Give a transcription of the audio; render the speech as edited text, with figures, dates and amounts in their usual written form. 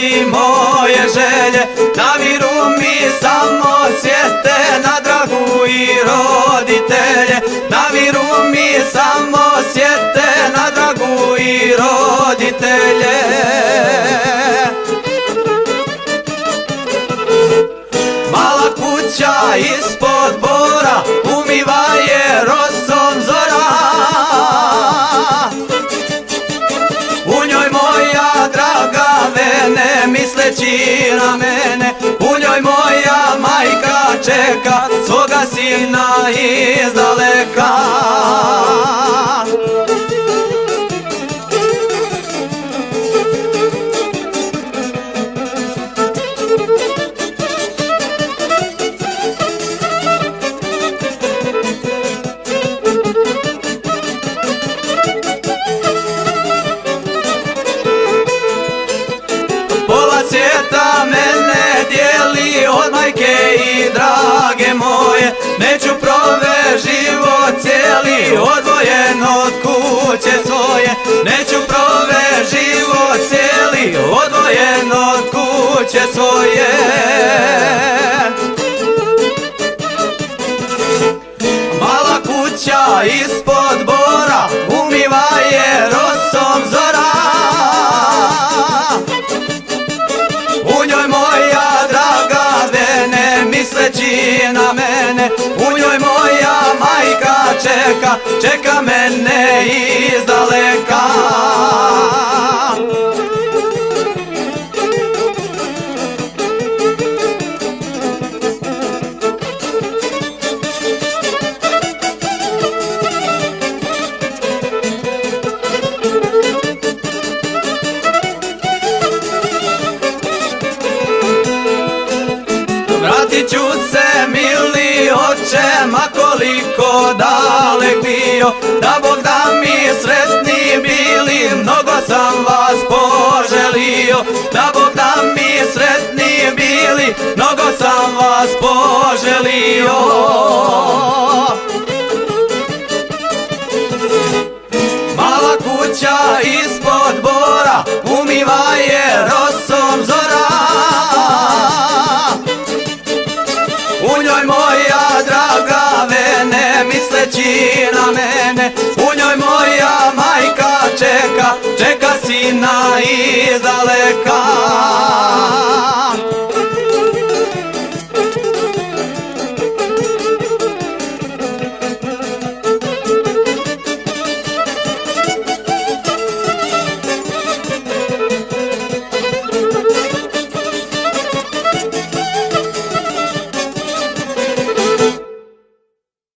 misli, moje želje. Naviru mi samo sjete na dragu i roditelje. Naviru mi samo sjete na dragu i roditelje. Mala kuća ispod bora umiva je rosom zora. U njoj moja draga vene misleći na mene. U njoj moja majka čeka svoga sina izdaleka. Svijeta mene dijeli od majke i drage moje. Neću provesti život cijeli odvojen od kuće svoje. Neću provesti život cijeli odvojen od kuće svoje. Mala kuća ispod bora umiva je rosom zora. U njoj moja draga vene misleći na mene. U njoj moja majka čeka, čeka mene izdaleka. Vratit ću se, mili oče, ma koliko dalek bio. Da Bog da mi sretni bili, mnogo sam vas poželio. Da Bog da mi sretni bili, mnogo sam vas poželio. Mala kuća ispod bora umiva je rosom zora. U njoj moja draga vene misleći na mene. U njoj moja majka čeka, čeka sina izdaleka.